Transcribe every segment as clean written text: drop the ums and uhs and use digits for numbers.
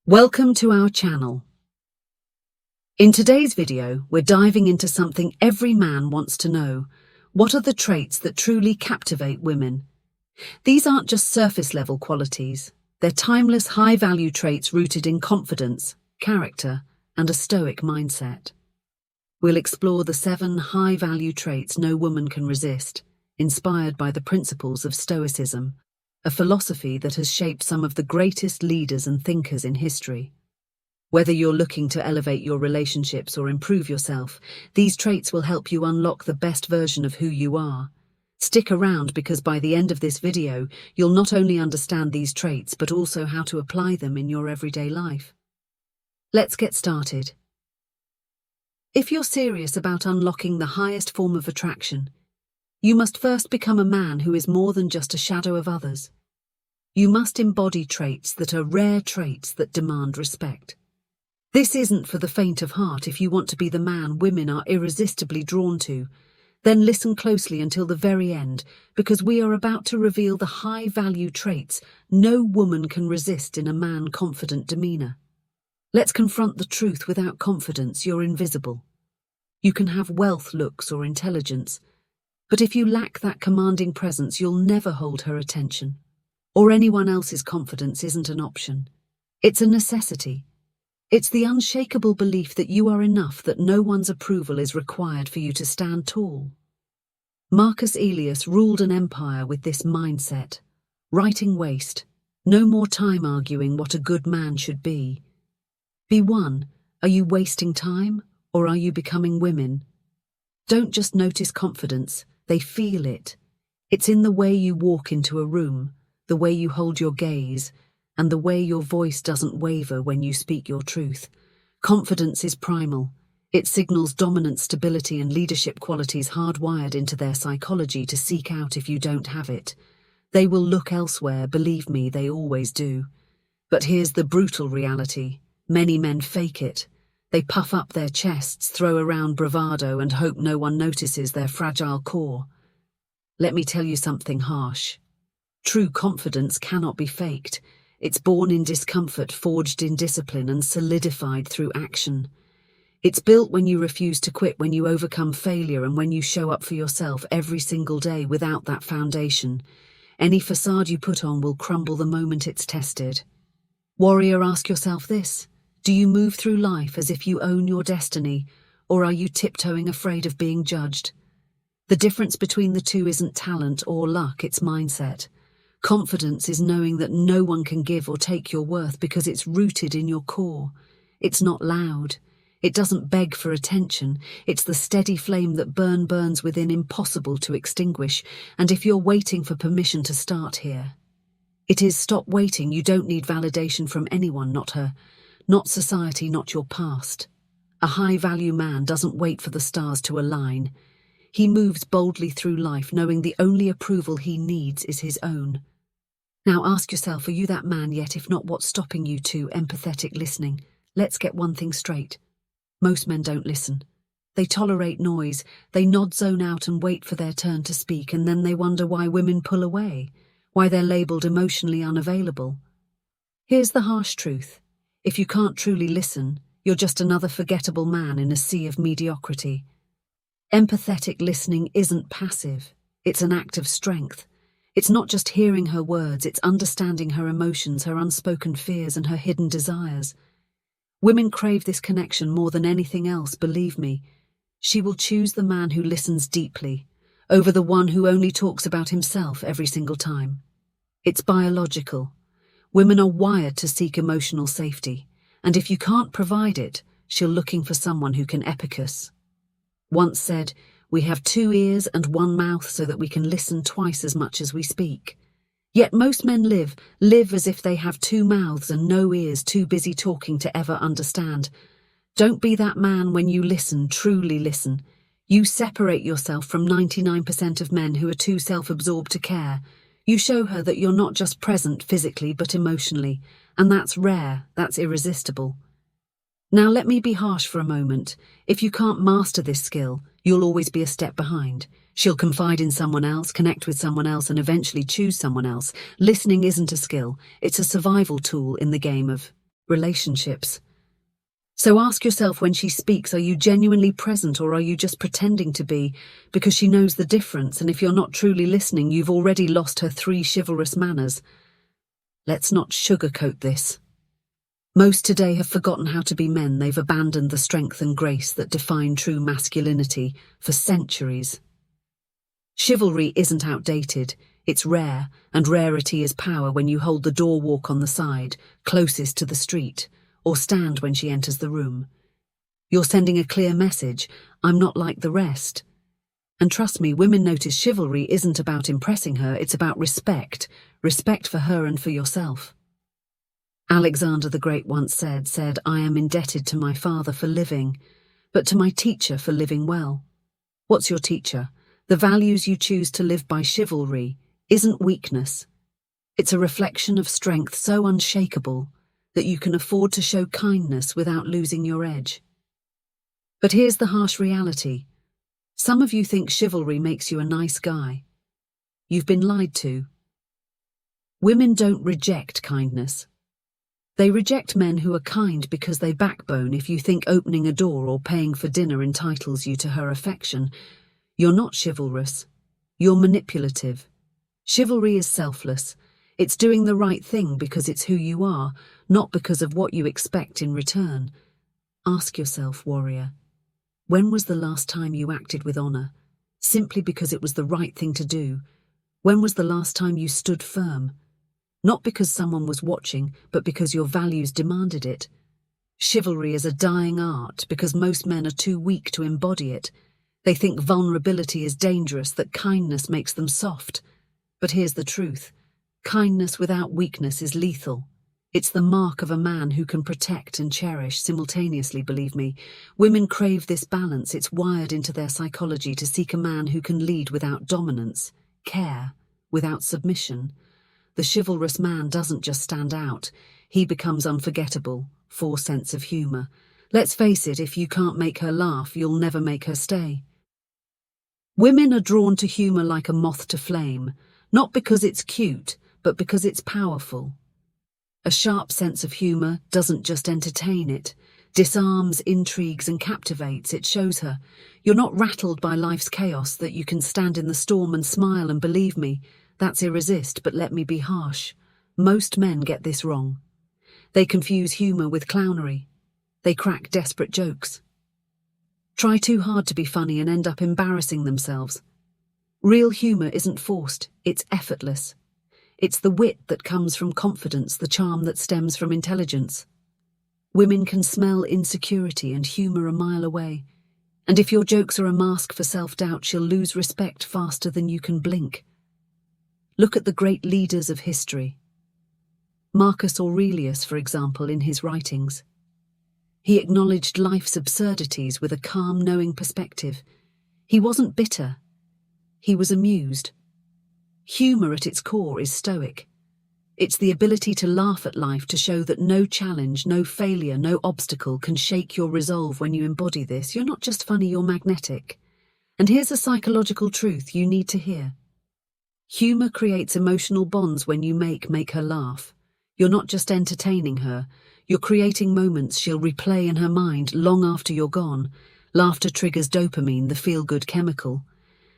Welcome to our channel. In today's video, we're diving into something every man wants to know. What are the traits that truly captivate women? These aren't just surface-level qualities. They're timeless, high-value traits rooted in confidence, character, and a stoic mindset. We'll explore the 7 high-value traits no woman can resist, inspired by the principles of Stoicism, a philosophy that has shaped some of the greatest leaders and thinkers in history. Whether you're looking to elevate your relationships or improve yourself, these traits will help you unlock the best version of who you are. Stick around because by the end of this video, you'll not only understand these traits but also how to apply them in your everyday life. Let's get started. If you're serious about unlocking the highest form of attraction, you must first become a man who is more than just a shadow of others. You must embody traits that are rare traits that demand respect. This isn't for the faint of heart. If you want to be the man women are irresistibly drawn to, then listen closely until the very end, because we are about to reveal the high-value traits no woman can resist in a man-confident demeanor. Let's confront the truth. Without confidence, you're invisible. You can have wealth, looks, or intelligence, but if you lack that commanding presence, you'll never hold her attention. Or anyone else's confidence isn't an option. It's a necessity. It's the unshakable belief that you are enough, that no one's approval is required for you to stand tall. Marcus Aurelius ruled an empire with this mindset. Writing waste. No more time arguing what a good man should be. Be one. Are you wasting time, or are you becoming women? Don't just notice confidence, they feel it. It's in the way you walk into a room, the way you hold your gaze, and the way your voice doesn't waver when you speak your truth. Confidence is primal. It signals dominant stability and leadership qualities hardwired into their psychology to seek out. If you don't have it, they will look elsewhere. Believe me, they always do. But here's the brutal reality. Many men fake it. They puff up their chests, throw around bravado, and hope no one notices their fragile core. Let me tell you something harsh. True confidence cannot be faked. It's born in discomfort, forged in discipline, and solidified through action. It's built when you refuse to quit, when you overcome failure, and when you show up for yourself every single day. Without that foundation, any facade you put on will crumble the moment it's tested. Warrior, ask yourself this. Do you move through life as if you own your destiny, or are you tiptoeing afraid of being judged? The difference between the two isn't talent or luck, it's mindset. Confidence is knowing that no one can give or take your worth because it's rooted in your core. It's not loud. It doesn't beg for attention. It's the steady flame that burns within, impossible to extinguish. And if you're waiting for permission to start here, it is stop waiting. You don't need validation from anyone, not her, not society, not your past. A high-value man doesn't wait for the stars to align. He moves boldly through life, knowing the only approval he needs is his own. Now ask yourself, are you that man yet? If not, what's stopping you? To empathetic listening. Let's get one thing straight. Most men don't listen. They tolerate noise, they nod, zone out, and wait for their turn to speak, and then they wonder why women pull away, why they're labeled emotionally unavailable. Here's the harsh truth. If you can't truly listen, you're just another forgettable man in a sea of mediocrity. Empathetic listening isn't passive. It's an act of strength. It's not just hearing her words, it's understanding her emotions, her unspoken fears, and her hidden desires. Women crave this connection more than anything else, believe me. She will choose the man who listens deeply over the one who only talks about himself every single time. It's biological. Women are wired to seek emotional safety, and if you can't provide it, she'll looking for someone who can. Epicus once said, "We have 2 ears and 1 mouth so that we can listen twice as much as we speak." Yet most men live as if they have 2 mouths and no ears, too busy talking to ever understand. Don't be that man. When you listen, truly listen, you separate yourself from 99% of men who are too self-absorbed to care. You show her that you're not just present physically but emotionally, and that's rare, that's irresistible. Now let me be harsh for a moment. If you can't master this skill, you'll always be a step behind. She'll confide in someone else, connect with someone else, and eventually choose someone else. Listening isn't a skill, it's a survival tool in the game of relationships. So ask yourself when she speaks, are you genuinely present or are you just pretending to be because she knows the difference? And if you're not truly listening, you've already lost her 3 chivalrous manners. Let's not sugarcoat this. Most today have forgotten how to be men. They've abandoned the strength and grace that define true masculinity for centuries. Chivalry isn't outdated, it's rare, and rarity is power when you hold the door walk on the side, closest to the street, or stand when she enters the room. You're sending a clear message, I'm not like the rest. And trust me, women notice chivalry isn't about impressing her, it's about respect for her and for yourself. Alexander the Great once said, I am indebted to my father for living, but to my teacher for living well. What's your teacher? The values you choose to live by. Chivalry isn't weakness. It's a reflection of strength so unshakable that you can afford to show kindness without losing your edge. But here's the harsh reality. Some of you think chivalry makes you a nice guy. You've been lied to. Women don't reject kindness. They reject men who are kind because they backbone. If you think opening a door or paying for dinner entitles you to her affection, you're not chivalrous. You're manipulative. Chivalry is selfless. It's doing the right thing because it's who you are, not because of what you expect in return. Ask yourself, warrior, when was the last time you acted with honor, simply because it was the right thing to do? When was the last time you stood firm? Not because someone was watching, but because your values demanded it. Chivalry is a dying art because most men are too weak to embody it. They think vulnerability is dangerous, that kindness makes them soft. But here's the truth. Kindness without weakness is lethal. It's the mark of a man who can protect and cherish simultaneously, believe me. Women crave this balance. It's wired into their psychology to seek a man who can lead without dominance, care without submission. The chivalrous man doesn't just stand out, he becomes unforgettable, for sense of humor. Let's face it, if you can't make her laugh, you'll never make her stay. Women are drawn to humor like a moth to flame, not because it's cute, but because it's powerful. A sharp sense of humor doesn't just entertain, it disarms, intrigues, and captivates. It shows her you're not rattled by life's chaos, that you can stand in the storm and smile. And believe me, that's irresistible. But let me be harsh. Most men get this wrong. They confuse humor with clownery. They crack desperate jokes. Try too hard to be funny and end up embarrassing themselves. Real humor isn't forced, it's effortless. It's the wit that comes from confidence, the charm that stems from intelligence. Women can smell insecurity and humor a mile away. And if your jokes are a mask for self-doubt, she'll lose respect faster than you can blink. Look at the great leaders of history. Marcus Aurelius, for example, in his writings. He acknowledged life's absurdities with a calm, knowing perspective. He wasn't bitter. He was amused. Humor at its core is stoic. It's the ability to laugh at life, to show that no challenge, no failure, no obstacle can shake your resolve. When you embody this, you're not just funny, you're magnetic. And here's a psychological truth you need to hear. Humor creates emotional bonds. When you make her laugh, you're not just entertaining her, you're creating moments she'll replay in her mind long after you're gone. Laughter triggers dopamine, the feel-good chemical.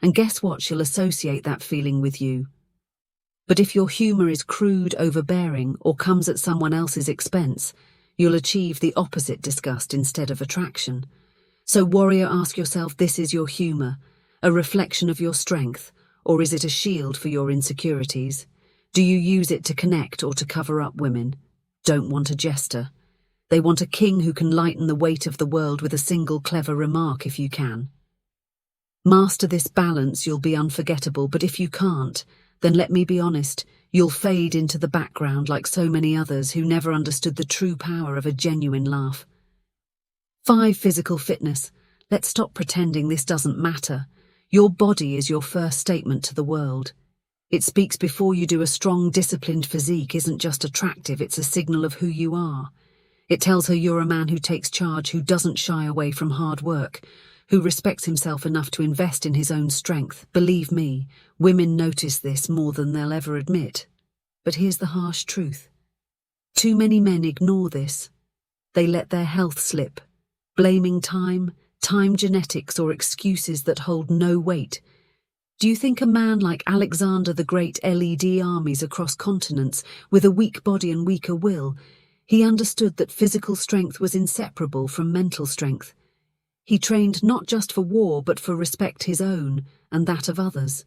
And guess what? She'll associate that feeling with you. But if your humor is crude, overbearing, or comes at someone else's expense, you'll achieve the opposite: disgust instead of attraction. So warrior, ask yourself, this is your humor, a reflection of your strength, or is it a shield for your insecurities? Do you use it to connect or to cover up? Women don't want a jester. They want a king who can lighten the weight of the world with a single clever remark. If you can master this balance, you'll be unforgettable. But if you can't, then let me be honest, you'll fade into the background like so many others who never understood the true power of a genuine laugh. 5. Physical fitness. Let's stop pretending this doesn't matter. Your body is your first statement to the world. It speaks before you do. A strong, disciplined physique isn't just attractive, it's a signal of who you are. It tells her you're a man who takes charge, who doesn't shy away from hard work, who respects himself enough to invest in his own strength. Believe me, women notice this more than they'll ever admit. But here's the harsh truth. Too many men ignore this. They let their health slip, blaming time genetics, or excuses that hold no weight. Do you think a man like Alexander the Great led armies across continents with a weak body and weaker will? He understood that physical strength was inseparable from mental strength. He trained not just for war but for respect his own and that of others.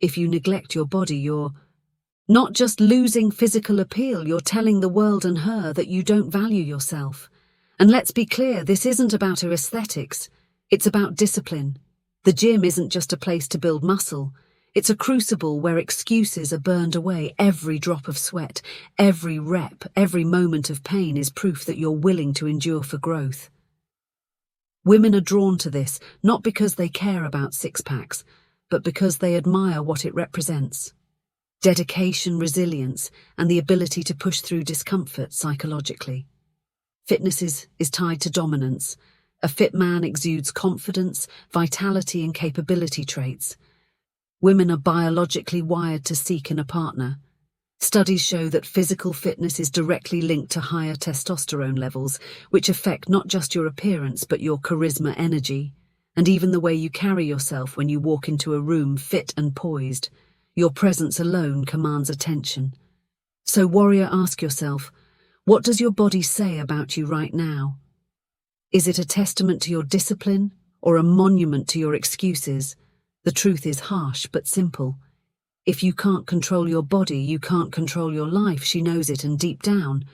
If you neglect your body, you're not just losing physical appeal, you're telling the world and her that you don't value yourself. And let's be clear, this isn't about aesthetics, it's about discipline. The gym isn't just a place to build muscle. It's a crucible where excuses are burned away. Every drop of sweat, every rep, every moment of pain is proof that you're willing to endure for growth. Women are drawn to this, not because they care about six-packs, but because they admire what it represents. Dedication, resilience, and the ability to push through discomfort psychologically. Fitness is tied to dominance. A fit man exudes confidence, vitality, and capability traits. Women are biologically wired to seek in a partner. Studies show that physical fitness is directly linked to higher testosterone levels, which affect not just your appearance but your charisma, energy, and even the way you carry yourself when you walk into a room fit and poised. Your presence alone commands attention. So, warrior, ask yourself, what does your body say about you right now? Is it a testament to your discipline or a monument to your excuses? The truth is harsh but simple. If you can't control your body, you can't control your life. She knows it, and deep down.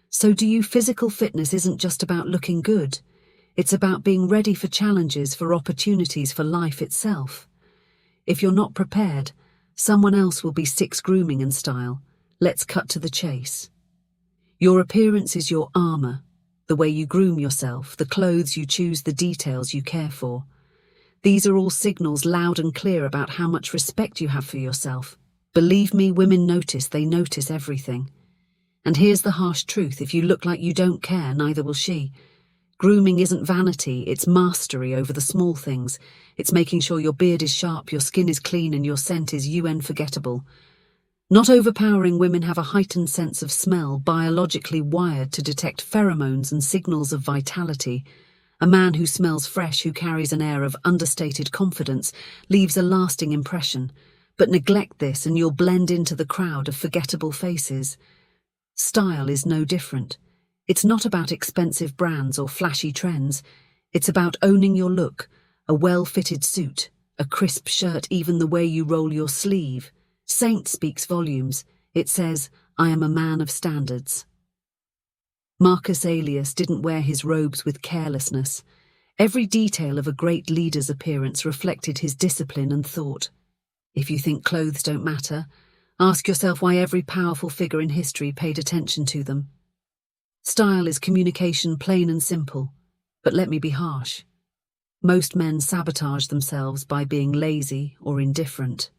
So physical fitness isn't just about looking good. It's about being ready for challenges, for opportunities, for life itself. If you're not prepared, someone else will be grooming in style. Let's cut to the chase. Your appearance is your armor. The way you groom yourself, the clothes you choose, the details you care for. These are all signals loud and clear about how much respect you have for yourself. Believe me, women notice, they notice everything. And here's the harsh truth, if you look like you don't care, neither will she. Grooming isn't vanity, it's mastery over the small things. It's making sure your beard is sharp, your skin is clean, and your scent is unforgettable. Not overpowering. Women have a heightened sense of smell, biologically wired to detect pheromones and signals of vitality. A man who smells fresh, who carries an air of understated confidence, leaves a lasting impression. But neglect this and you'll blend into the crowd of forgettable faces. Style is no different. It's not about expensive brands or flashy trends. It's about owning your look, a well-fitted suit, a crisp shirt, even the way you roll your sleeve. Saint speaks volumes. It says, I am a man of standards. Marcus Aurelius didn't wear his robes with carelessness. Every detail of a great leader's appearance reflected his discipline and thought. If you think clothes don't matter, ask yourself why every powerful figure in history paid attention to them. Style is communication, plain and simple. But let me be harsh. Most men sabotage themselves by being lazy or indifferent.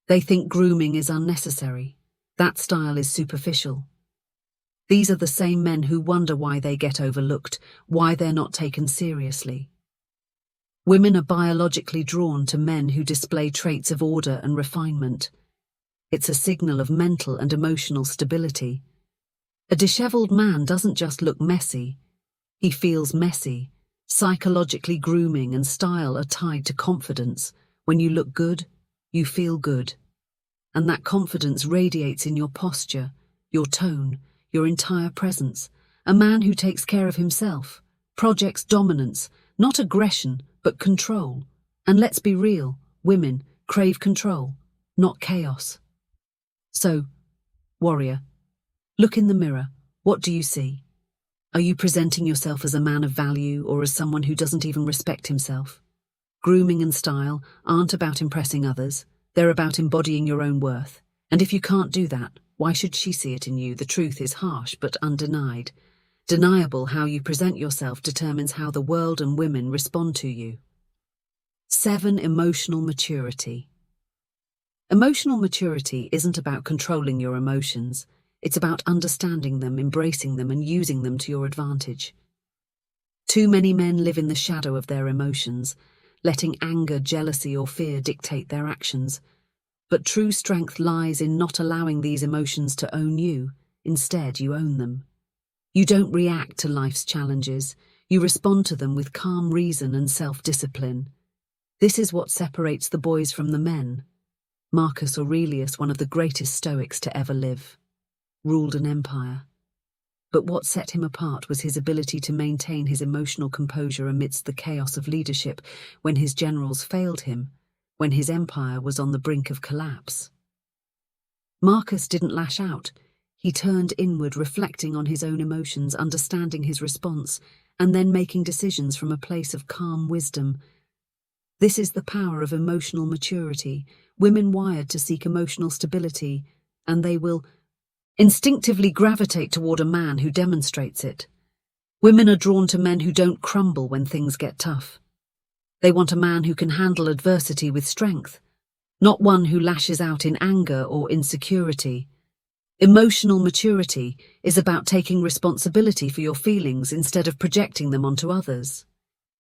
They think grooming is unnecessary. That style is superficial. These are the same men who wonder why they get overlooked, why they're not taken seriously. Women are biologically drawn to men who display traits of order and refinement. It's a signal of mental and emotional stability. A disheveled man doesn't just look messy, he feels messy. Psychologically, grooming and style are tied to confidence. When you look good, you feel good. And that confidence radiates in your posture, your tone, your entire presence. A man who takes care of himself projects dominance, not aggression, but control. And let's be real, women crave control, not chaos. So, warrior, look in the mirror. What do you see? Are you presenting yourself as a man of value or as someone who doesn't even respect himself? Grooming and style aren't about impressing others. They're about embodying your own worth. And if you can't do that, why should she see it in you? The truth is harsh but undenied. Deniable. How you present yourself determines how the world and women respond to you. 7. Emotional maturity. Emotional maturity isn't about controlling your emotions. It's about understanding them, embracing them, and using them to your advantage. Too many men live in the shadow of their emotions, letting anger, jealousy, or fear dictate their actions. But true strength lies in not allowing these emotions to own you, Instead, you own them. You don't react to life's challenges. You respond to them with calm reason and self-discipline. This is what separates the boys from the men. Marcus Aurelius, one of the greatest Stoics to ever live, ruled an empire. But what set him apart was his ability to maintain his emotional composure amidst the chaos of leadership when his generals failed him, when his empire was on the brink of collapse. Marcus didn't lash out. He turned inward, reflecting on his own emotions, understanding his response, and then making decisions from a place of calm wisdom. This is the power of emotional maturity. Women wired to seek emotional stability, and they will instinctively gravitate toward a man who demonstrates it. Women are drawn to men who don't crumble when things get tough. They want a man who can handle adversity with strength, not one who lashes out in anger or insecurity. Emotional maturity is about taking responsibility for your feelings instead of projecting them onto others.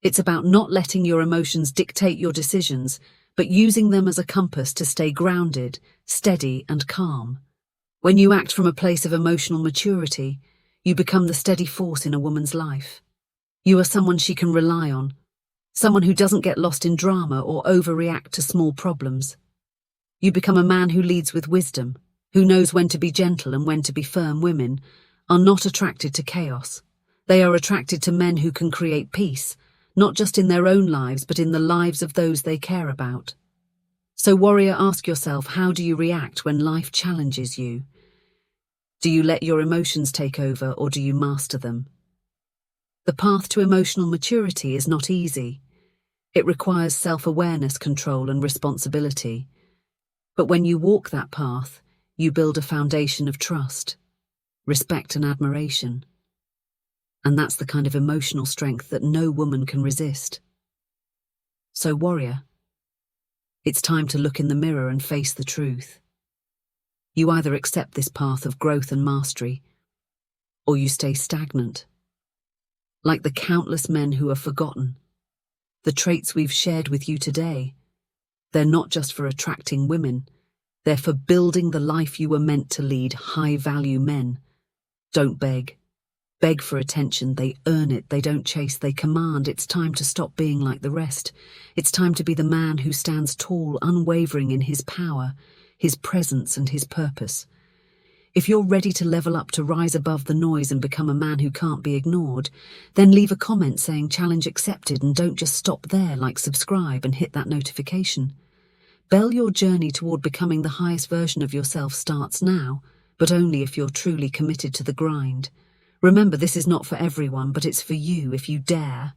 It's about not letting your emotions dictate your decisions, but using them as a compass to stay grounded, steady, and calm. When you act from a place of emotional maturity, you become the steady force in a woman's life. You are someone she can rely on, someone who doesn't get lost in drama or overreact to small problems. You become a man who leads with wisdom, who knows when to be gentle and when to be firm. Women are not attracted to chaos. They are attracted to men who can create peace, not just in their own lives, but in the lives of those they care about. So, warrior, ask yourself, how do you react when life challenges you? Do you let your emotions take over, or do you master them? The path to emotional maturity is not easy. It requires self-awareness, control, and responsibility. But when you walk that path, you build a foundation of trust, respect, and admiration. And that's the kind of emotional strength that no woman can resist. So, warrior, it's time to look in the mirror and face the truth. You either accept this path of growth and mastery, or you stay stagnant. Like the countless men who are forgotten, the traits we've shared with you today, they're not just for attracting women, they're for building the life you were meant to lead. High-value men don't beg. Beg for attention, they earn it, they don't chase, they command. It's time to stop being like the rest. It's time to be the man who stands tall, unwavering in his power, his presence, and his purpose. If you're ready to level up, to rise above the noise and become a man who can't be ignored, then leave a comment saying challenge accepted, and don't just stop there. Like, subscribe, and hit that notification bell. Your journey toward becoming the highest version of yourself starts now, but only if you're truly committed to the grind. Remember, this is not for everyone, but it's for you if you dare.